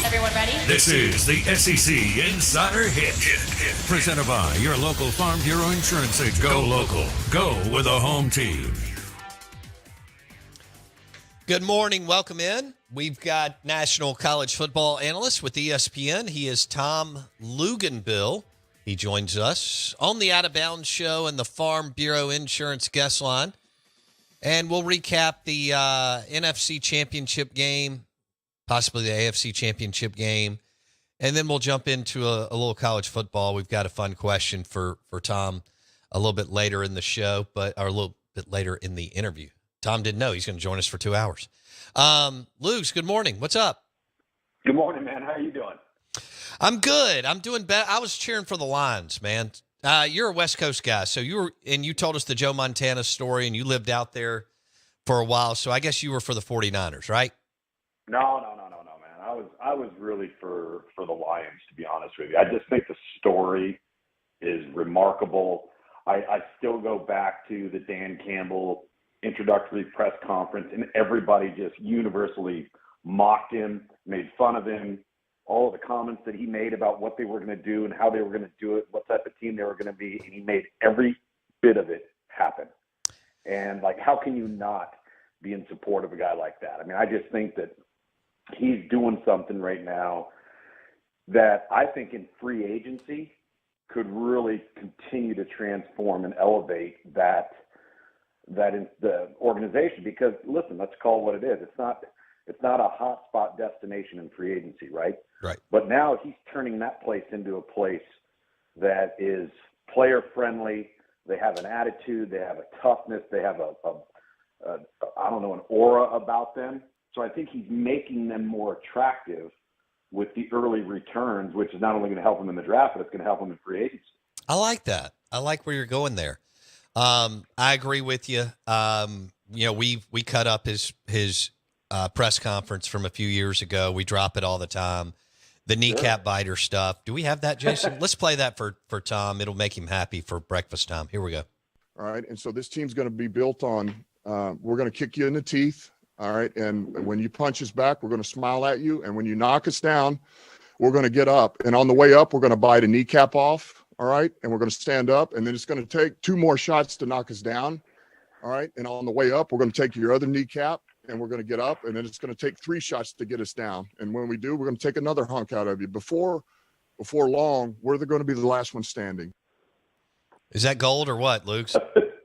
Everyone ready? This is the SEC Insider Hit. Presented by your local Farm Bureau Insurance agent. Go local. Go with a home team. Good morning. Welcome in. We've got national college football analyst with ESPN. He is Tom Luginbill. He joins us on the Out of Bounds show and the Farm Bureau Insurance guest line. And we'll recap the NFC Championship game, possibly the AFC Championship game. And then we'll jump into a little college football. We've got a fun question for Tom a little bit later in the show, or a little bit later in the interview. Tom didn't know he's going to join us for 2 hours. Luke's, good morning. What's up? Good morning, man. How are you doing? I'm good. I'm doing better. I was cheering for the Lions, man. You're a West Coast guy, so you told us the Joe Montana story, and you lived out there for a while. So I guess you were for the 49ers, right? No, man. I was really for the Lions, to be honest with you. I just think the story is remarkable. I still go back to the Dan Campbell introductory press conference, and everybody just universally mocked him, made fun of him. All of the comments that he made about what they were going to do and how they were going to do it, what type of team they were going to be, and he made every bit of it happen. And, how can you not be in support of a guy like that? I mean, I just think that he's doing something right now that I think in free agency could really continue to transform and elevate that in the organization. Because, listen, let's call it what it is. It's not a hot spot destination in free agency, right? Right. But now he's turning that place into a place that is player friendly. They have an attitude. They have a toughness. They have an aura about them. So I think he's making them more attractive with the early returns, which is not only going to help him in the draft, but it's going to help him in free agency. I like that. I like where you're going there. I agree with you. We cut up his press conference from a few years ago. We drop it all the time. The kneecap biter stuff. Do we have that, Jason? Let's play that for Tom. It'll make him happy for breakfast time. Here we go. All right. And so this team's going to be built on, we're going to kick you in the teeth. All right. And when you punch us back, we're going to smile at you. And when you knock us down, we're going to get up. And on the way up, we're going to bite a kneecap off. All right. And we're going to stand up. And then it's going to take 2 more shots to knock us down. All right. And on the way up, we're going to take your other kneecap. And we're going to get up, and then it's going to take 3 shots to get us down. And when we do, we're going to take another hunk out of you. Before long, we're going to be the last one standing. Is that gold or what, Luke?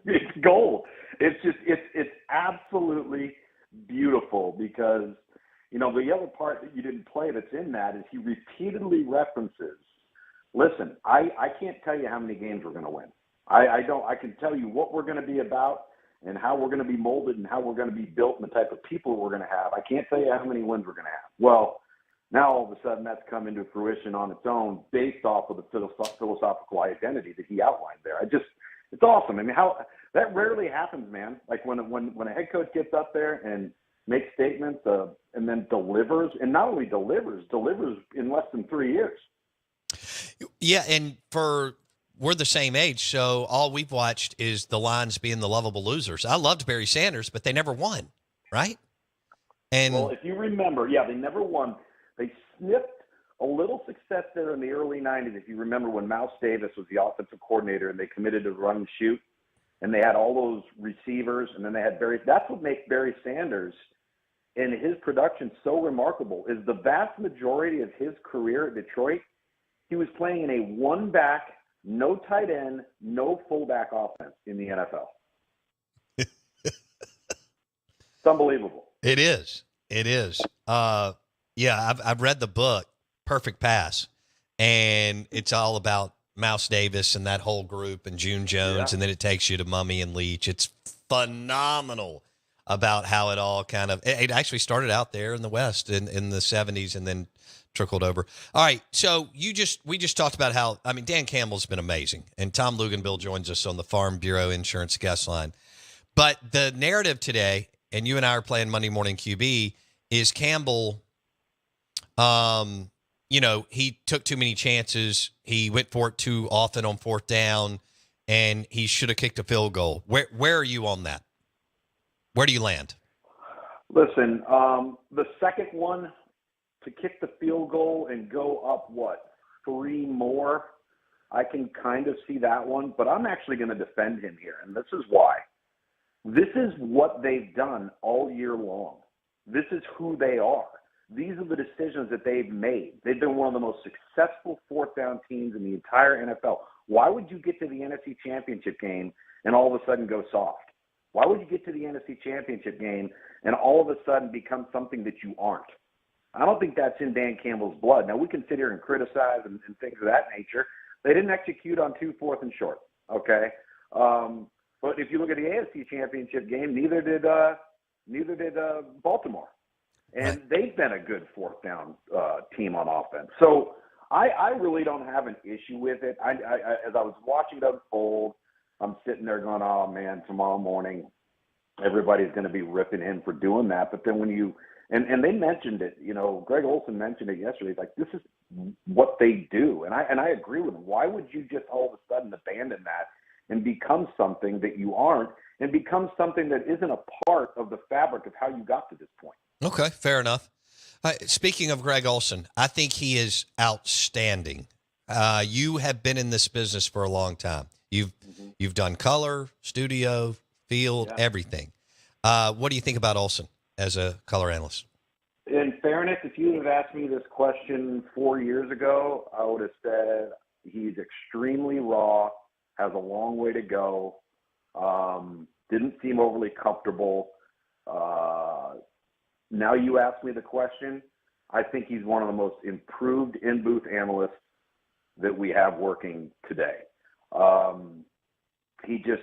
It's gold. It's absolutely beautiful because, the other part that you didn't play that's in that is he repeatedly references, listen, I can't tell you how many games we're going to win. I can tell you what we're going to be about and how we're going to be molded and how we're going to be built and the type of people we're going to have. I can't tell you how many wins we're going to have. Well, now all of a sudden that's come into fruition on its own based off of the philosophical identity that he outlined there. It's awesome. I mean, how that rarely happens, man. Like when a head coach gets up there and makes statements and then delivers, and not only delivers in less than 3 years. Yeah, and we're the same age, so all we've watched is the Lions being the lovable losers. I loved Barry Sanders, but they never won, right? And well, if you remember, they never won. They sniffed a little success there in the early 90s, if you remember when Mouse Davis was the offensive coordinator and they committed to run and shoot, and they had all those receivers, and then they had Barry. That's what makes Barry Sanders and his production so remarkable is the vast majority of his career at Detroit, he was playing in a one-back, no tight end, no fullback offense in the NFL. It's unbelievable. It is. I've read the book, Perfect Pass, and it's all about Mouse Davis and that whole group and June Jones, and then it takes you to Mummy and Leach. It's phenomenal about how it all it actually started out there in the West in the 70s and then trickled over. All right, so we just talked about how, Dan Campbell's been amazing, and Tom Luginbill joins us on the Farm Bureau Insurance guest line. But the narrative today, and you and I are playing Monday Morning QB, is Campbell, he took too many chances. He went for it too often on 4th down, and he should have kicked a field goal. Where are you on that? Where do you land? Listen, the second one to kick the field goal and go up, 3 more, I can kind of see that one. But I'm actually going to defend him here, and this is why. This is what they've done all year long. This is who they are. These are the decisions that they've made. They've been one of the most successful fourth-down teams in the entire NFL. Why would you get to the NFC Championship game and all of a sudden go soft? Why would you get to the NFC Championship game and all of a sudden become something that you aren't? I don't think that's in Dan Campbell's blood. Now, we can sit here and criticize and things of that nature. They didn't execute on 2 4th and short, okay? But if you look at the AFC Championship game, neither did Baltimore. And they've been a good fourth down team on offense. So I really don't have an issue with it. I as I was watching it unfold, I'm sitting there going, oh, man, tomorrow morning everybody's going to be ripping him for doing that. But then when you and they mentioned it, Greg Olsen mentioned it yesterday. He's like, this is what they do. And I agree with him. Why would you just all of a sudden abandon that and become something that you aren't and become something that isn't a part of the fabric of how you got to this point? Okay, fair enough. Speaking of Greg Olsen, I think he is outstanding. You have been in this business for a long time. You've done color, studio, field, everything. What do you think about Olsen as a color analyst? In fairness, if you would have asked me this question 4 years ago, I would have said he's extremely raw, has a long way to go, didn't seem overly comfortable. Now you ask me the question, I think he's one of the most improved in-booth analysts that we have working today.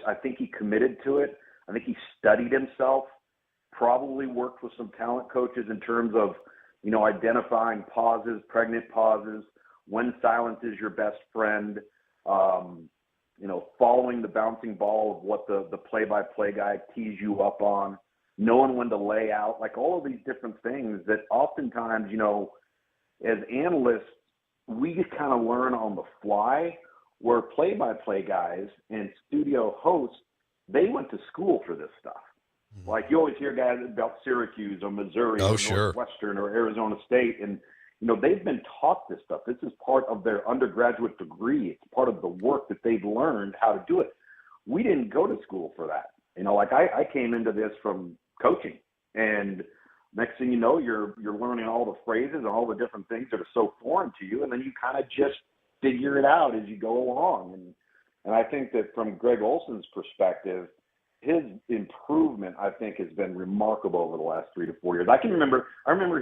I think he committed to it. I think he studied himself, probably worked with some talent coaches in terms of, identifying pauses, pregnant pauses, when silence is your best friend, following the bouncing ball of what the play-by-play guy tees you up on, knowing when to lay out, like all of these different things that oftentimes, as analysts, we just kind of learn on the fly, where play-by-play guys and studio hosts, they went to school for this stuff. Like you always hear guys about Syracuse or Missouri or Northwestern or Arizona State, and they've been taught this stuff. This is part of their undergraduate degree. It's part of the work that they've learned how to do it. We didn't go to school for that. I came into this from coaching, and next thing you know, you're learning all the phrases and all the different things that are so foreign to you, and then you kind of just figure it out as you go along. And I think that from Greg Olsen's perspective, his improvement, I think, has been remarkable over the last 3 to 4 years. I remember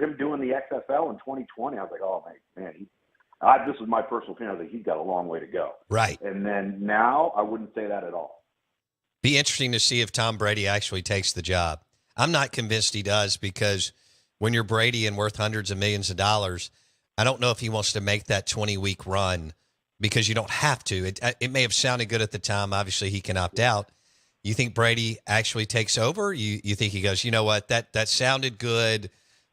him doing the XFL in 2020. I was like, oh, man, this was my personal opinion. I was like, he's got a long way to go. Right. And then now I wouldn't say that at all. Be interesting to see if Tom Brady actually takes the job. I'm not convinced he does, because when you're Brady and worth hundreds of millions of dollars, I don't know if he wants to make that 20-week run, because you don't have to. It may have sounded good at the time. Obviously, he can opt out. You think Brady actually takes over? You think he goes, you know what, that sounded good,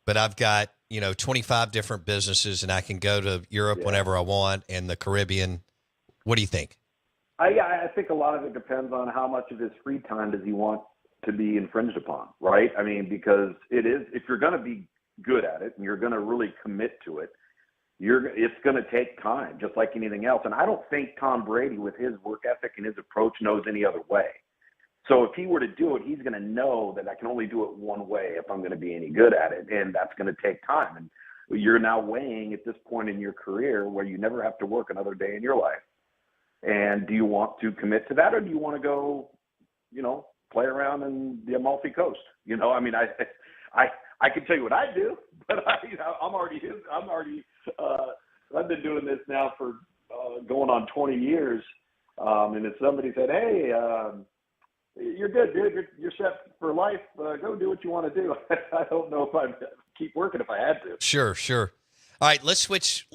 but I've got 25 different businesses and I can go to Europe whenever I want, and the Caribbean. What do you think? I think a lot of it depends on how much of his free time does he want to be infringed upon, right? I mean, because if you're going to be good at it and you're going to really commit to it, it's going to take time, just like anything else. And I don't think Tom Brady, with his work ethic and his approach, knows any other way. So if he were to do it, he's going to know that I can only do it one way if I'm going to be any good at it, and that's going to take time. And you're now weighing at this point in your career where you never have to work another day in your life. And do you want to commit to that, or do you want to go, play around in the Amalfi Coast? I mean, I can tell you what I do, but I've been doing this now for going on 20 years. And if somebody said, hey, you're good, dude. You're set for life. Go do what you want to do. I don't know if I'd keep working if I had to. Sure. All right, let's switch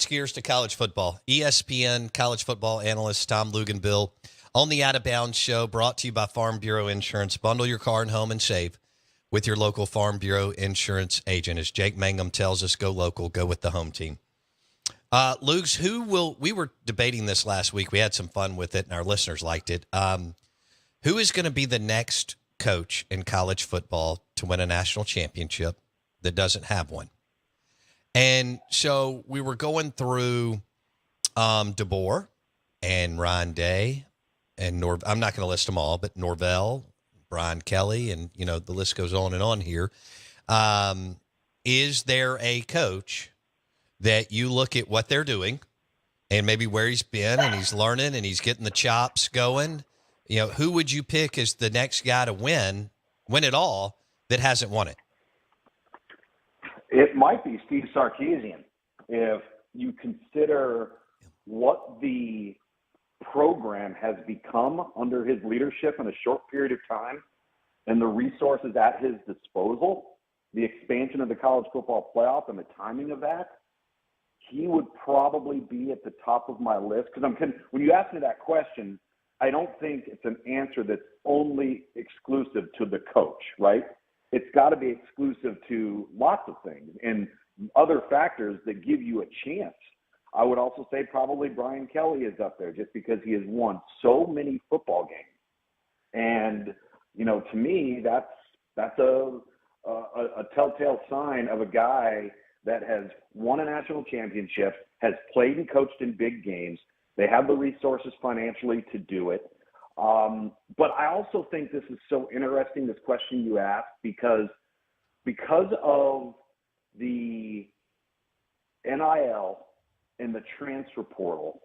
gears to college football. ESPN college football analyst Tom Luginbill on the Out of Bounds show, brought to you by Farm Bureau Insurance. Bundle your car and home and save with your local Farm Bureau Insurance agent. As Jake Mangum tells us, go local, go with the home team. Lugs, we were debating this last week. We had some fun with it, and our listeners liked it. Who is going to be the next coach in college football to win a national championship that doesn't have one? And so we were going through DeBoer and Ryan Day and I'm not going to list them all, but Norvell, Brian Kelly, and, the list goes on and on here. Is there a coach that you look at what they're doing and maybe where he's been and he's learning and he's getting the chops going? Who would you pick as the next guy to win it all that hasn't won it? It might be Steve Sarkisian if you consider what the program has become under his leadership in a short period of time and the resources at his disposal, the expansion of the college football playoff and the timing of that. He would probably be at the top of my list because when you ask me that question, I don't think it's an answer that's only exclusive to the coach, right? It's got to be exclusive to lots of things and other factors that give you a chance. I would also say probably Brian Kelly is up there just because he has won so many football games. And, to me, that's a telltale sign of a guy that has won a national championship, has played and coached in big games. They have the resources financially to do it. But I also think this is so interesting, this question you asked, because of the NIL and the transfer portal,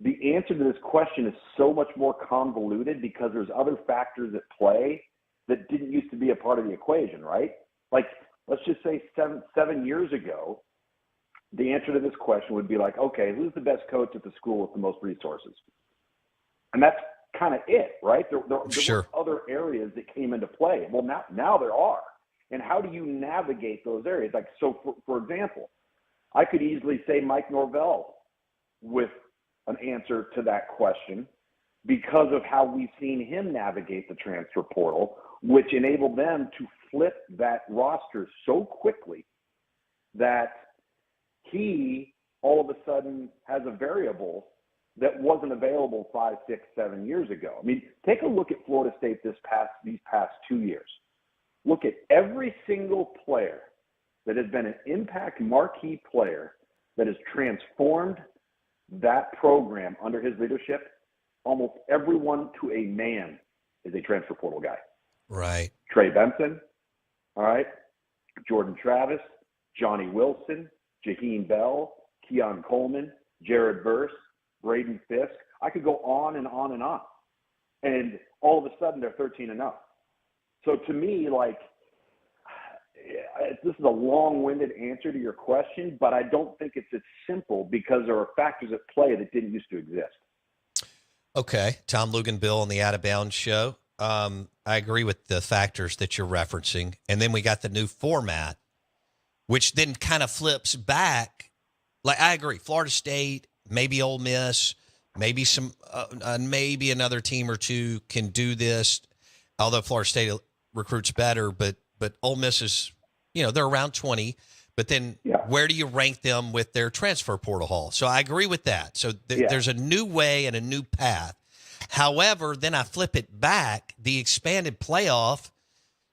the answer to this question is so much more convoluted because there's other factors at play that didn't used to be a part of the equation, right? Like, let's just say seven years ago, the answer to this question would be like, okay, who's the best coach at the school with the most resources? And that's kind of it, right? There Sure. were other areas that came into play. Well, now there are. And how do you navigate those areas? Like, so for example, I could easily say Mike Norvell with an answer to that question because of how we've seen him navigate the transfer portal, which enabled them to flip that roster so quickly that he all of a sudden has a variable that wasn't available 5, 6, 7 years ago. I mean, take a look at Florida State these past 2 years. Look at every single player that has been an impact marquee player that has transformed that program under his leadership. Almost everyone to a man is a transfer portal guy. Right. Trey Benson, all right, Jordan Travis, Johnny Wilson, Jaheim Bell, Keon Coleman, Jared Verse, Braden Fisk. I could go on and on and on. And all of a sudden they're 13-0. So to me, like, this is a long-winded answer to your question, but I don't think it's as simple because there are factors at play that didn't used to exist. Okay. Tom Luginbill on the Out of Bounds show. I agree with the factors that you're referencing. And then we got the new format, which then kind of flips back. Like, I agree. Florida State, maybe Ole Miss, maybe maybe another team or two can do this, although Florida State recruits better, but Ole Miss is, they're around 20. But then where do you rank them with their transfer portal haul? So I agree with that. So there's a new way and a new path. However, then I flip it back. The expanded playoff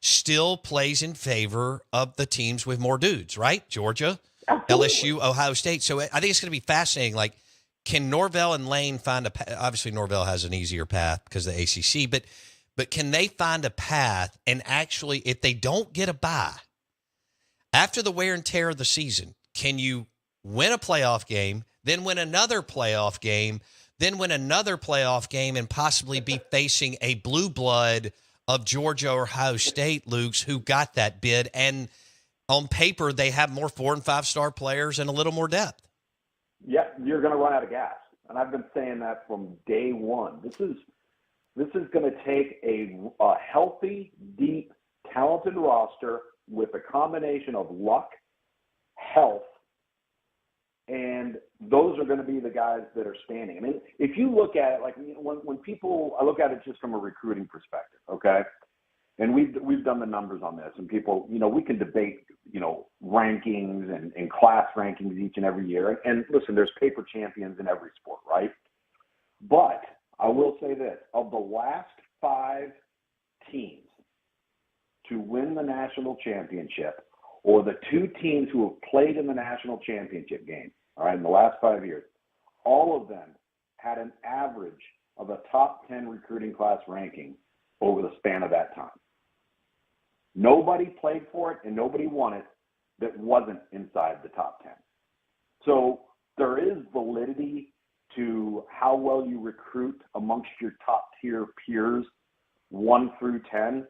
still plays in favor of the teams with more dudes, right? Georgia, Absolutely. LSU, Ohio State. So I think it's going to be fascinating. Like, can Norvell and Lane find obviously Norvell has an easier path because of the ACC, but can they find a path and actually, if they don't get a bye, after the wear and tear of the season, can you win a playoff game, then win another playoff game, then win another playoff game, and possibly be facing a blue blood of Georgia or Ohio State, Luke's, who got that bid? And on paper, they have more 4- and 5-star players and a little more depth. Yeah, you're going to run out of gas. And I've been saying that from day one. This is going to take a healthy, deep, talented roster with a combination of luck, health, and those are going to be the guys that are standing. I mean, if you look at it, like when people, I look at it just from a recruiting perspective, okay? And we've done the numbers on this, and people, we can debate, rankings and class rankings each and every year. And listen, there's paper champions in every sport, right? But I will say this, of the last 5 teams to win the national championship, or the two teams who have played in the national championship game, all right, in the last 5 years, all of them had an average of a top 10 recruiting class ranking over the span of that time. Nobody played for it and nobody won it that wasn't inside the top 10. So there is validity to how well you recruit amongst your top tier peers 1 through 10,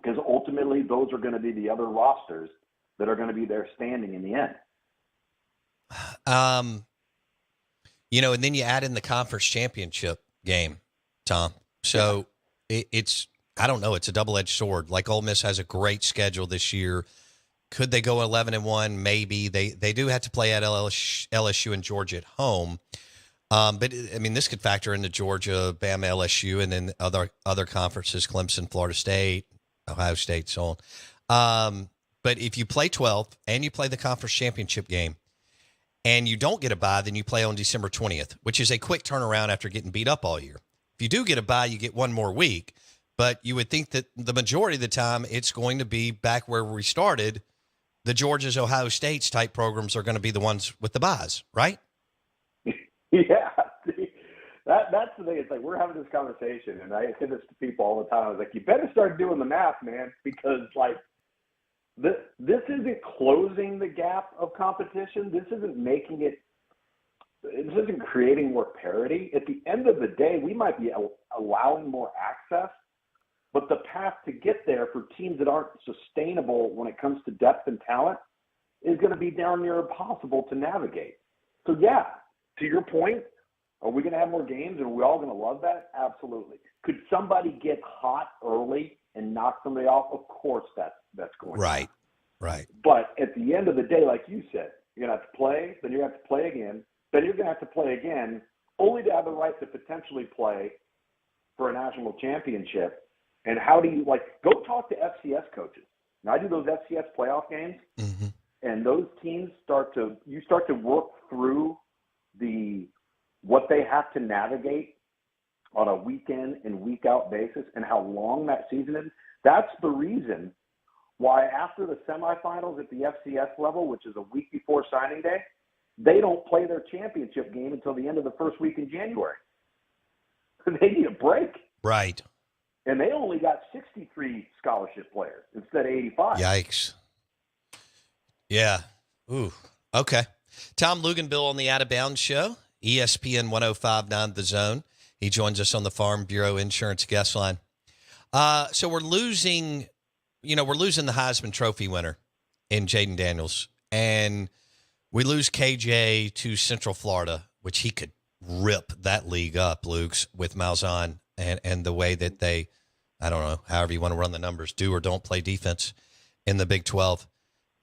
because ultimately those are going to be the other rosters that are going to be there standing in the end. And then you add in the conference championship game, Tom. So it's I don't know. It's a double-edged sword. Like Ole Miss has a great schedule this year. Could they go 11-1? Maybe. They do have to play at LSU and Georgia at home. But I mean, this could factor into Georgia, Bama, LSU, and then other conferences: Clemson, Florida State, Ohio State, so on. But if you play 12 and you play the conference championship game, and you don't get a bye, then you play on December 20th, which is a quick turnaround after getting beat up all year. If you do get a bye, you get one more week. But you would think that the majority of the time it's going to be back where we started. The Georgias, Ohio States type programs are going to be the ones with the byes, right? Yeah. That's the thing. It's like we're having this conversation, and I say this to people all the time. I was like, you better start doing the math, man, because like this isn't closing the gap of competition. This isn't making it. This isn't creating more parity. At the end of the day, we might be allowing more access, but the path to get there for teams that aren't sustainable when it comes to depth and talent is going to be down near impossible to navigate. So yeah, to your point, are we going to have more games and are we all going to love that? Absolutely. Could somebody get hot early and knock somebody off? Of course that's going right. on. Right. But at the end of the day, like you said, you're going to have to play, then you're going to have to play again, then you're going to have to play again, only to have the right to potentially play for a national championship. And how do you, go talk to FCS coaches. Now, I do those FCS playoff games, and those teams start to work through what they have to navigate on a week-in and week-out basis and how long that season is. That's the reason why after the semifinals at the FCS level, which is a week before signing day, they don't play their championship game until the end of the first week in January. They need a break. Right. And they only got 63 scholarship players instead of 85. Yikes. Yeah. Ooh. Okay. Tom Luginbill on the Out of Bounds Show, ESPN 105.9 The Zone. He joins us on the Farm Bureau Insurance guest line. So we're losing the Heisman Trophy winner in Jaden Daniels, and we lose KJ to Central Florida, which he could rip that league up, Luke's, with Malzahn and the way that they, I don't know, however you want to run the numbers, do or don't play defense in the Big 12.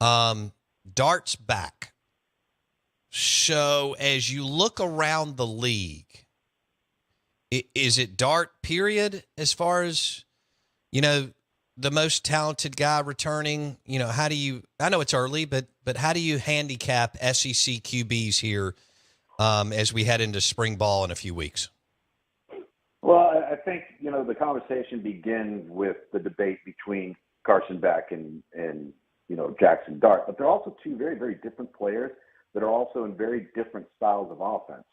Dart's back. So as you look around the league, is it Dart, period, as far as, the most talented guy returning? How do you – I know it's early, but how do you handicap SEC QBs here as we head into spring ball in a few weeks? Well, I think, the conversation begins with the debate between Carson Beck and Jackson Dart. But they're also two very, very different players that are also in very different styles of offense.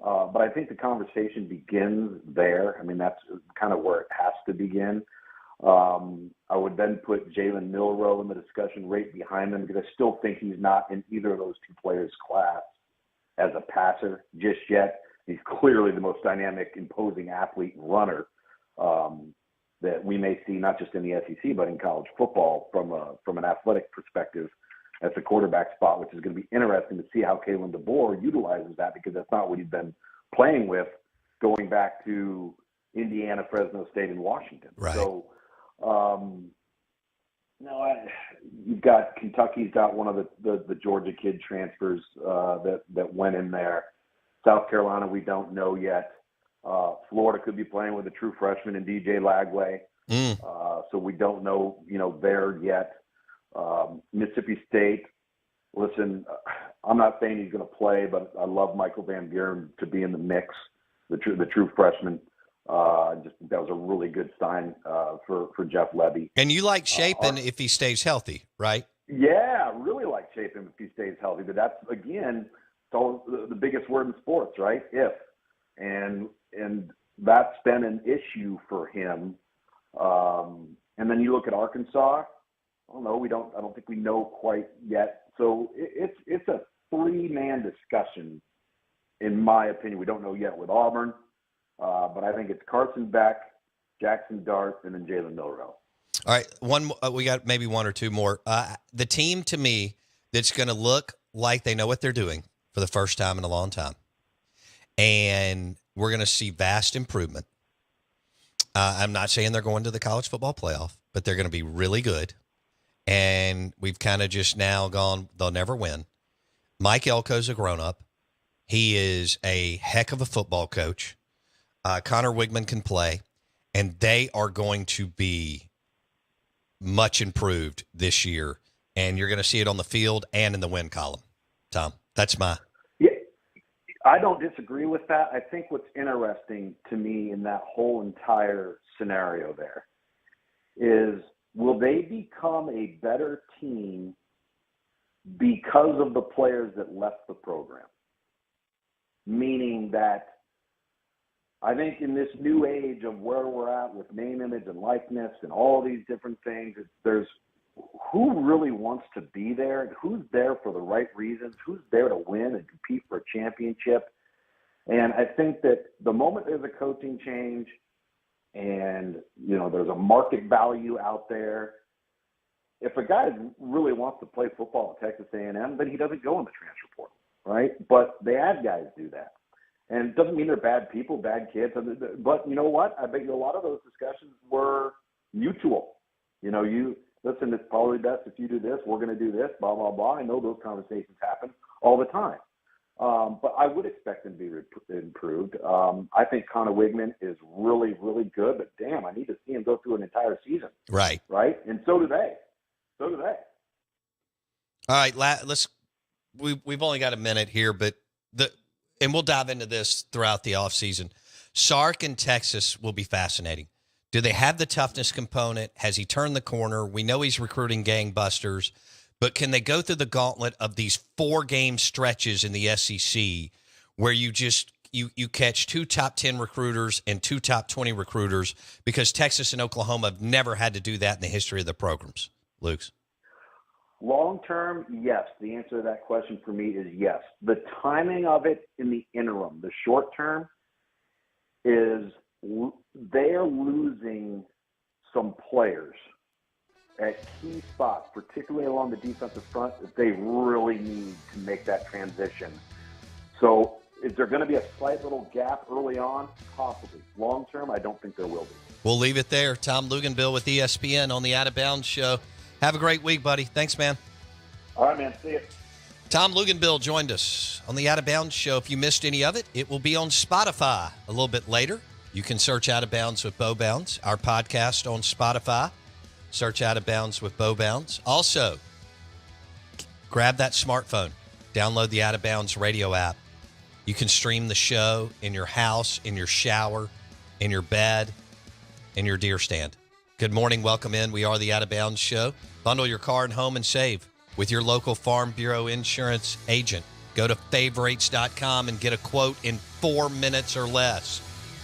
But I think the conversation begins there. I mean, that's kind of where it has to begin. I would then put Jalen Milroe in the discussion right behind them because I still think he's not in either of those two players' class as a passer just yet. He's clearly the most dynamic, imposing athlete and runner that we may see not just in the SEC but in college football from an athletic perspective at the quarterback spot, which is going to be interesting to see how Kalen DeBoer utilizes that because that's not what he's been playing with going back to Indiana, Fresno State, and Washington. Right. So, you've got Kentucky's got one of the Georgia kid transfers that went in there. South Carolina, we don't know yet. Florida could be playing with a true freshman in DJ Lagway. So we don't know, there yet. Mississippi State, listen, I'm not saying he's going to play, but I love Michael Van Buren to be in the mix, the true freshman. Just that was a really good sign for Jeff Lebby. And you like Shapen if he stays healthy, right? Yeah, really like Chapin if he stays healthy. But that's, again, so the biggest word in sports, right? If. And that's been an issue for him. And then you look at Arkansas. I don't know. I don't think we know quite yet. So it's a three-man discussion, in my opinion. We don't know yet with Auburn, but I think it's Carson Beck, Jackson Dart, and then Jalen Milroe. All right, we got maybe one or two more. The team to me that's going to look like they know what they're doing for the first time in a long time, and we're going to see vast improvement. I'm not saying they're going to the college football playoff, but they're going to be really good. And we've kind of just now gone, they'll never win. Mike Elko's a grown-up. He is a heck of a football coach. Connor Wigman can play. And they are going to be much improved this year. And you're going to see it on the field and in the win column. Tom, that's my... Yeah, I don't disagree with that. I think what's interesting to me in that whole entire scenario there is, will they become a better team because of the players that left the program? Meaning that I think in this new age of where we're at with name, image, and likeness and all these different things, there's who really wants to be there, who's there for the right reasons, who's there to win and compete for a championship. And I think that the moment there's a coaching change and, there's a market value out there, if a guy really wants to play football at Texas A&M, then he doesn't go in the transfer portal, right? But the ad guys do that. And it doesn't mean they're bad people, bad kids. But you know what? I bet you a lot of those discussions were mutual. You listen, it's probably best if you do this. We're going to do this, blah, blah, blah. I know those conversations happen all the time. But I would expect them to be improved. I think Connor Wigman is really, really good. But, damn, I need to see him go through an entire season. Right. Right? And so do they. All right, we've only got a minute here, but and we'll dive into this throughout the offseason. Sark in Texas will be fascinating. Do they have the toughness component? Has he turned the corner? We know he's recruiting gangbusters, but can they go through the gauntlet of these 4-game stretches in the SEC where you catch 2 top 10 recruiters and 2 top 20 recruiters, because Texas and Oklahoma have never had to do that in the history of their programs? Luke's. Long term, yes. The answer to that question for me is yes. The timing of it in the interim, the short term, is they're losing some players at key spots, particularly along the defensive front, that they really need to make that transition. So is there going to be a slight little gap early on? Possibly. Long term, I don't think there will be. We'll leave it there. Tom Luginbill with ESPN on the Out of Bounds Show. Have a great week, buddy. Thanks, man. All right, man. See you. Tom Luginbill joined us on the Out of Bounds Show. If you missed any of it, it will be on Spotify a little bit later. You can search Out of Bounds with Bo Bounds, our podcast on Spotify. Search Out of Bounds with Bo Bounds. Also, grab that smartphone. Download the Out of Bounds radio app. You can stream the show in your house, in your shower, in your bed, in your deer stand. Good morning. Welcome in. We are the Out of Bounds Show. Bundle your car and home and save with your local Farm Bureau insurance agent. Go to favorites.com and get a quote in 4 minutes or less.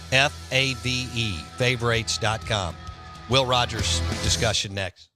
FAVE, favorites.com. Will Rogers discussion next.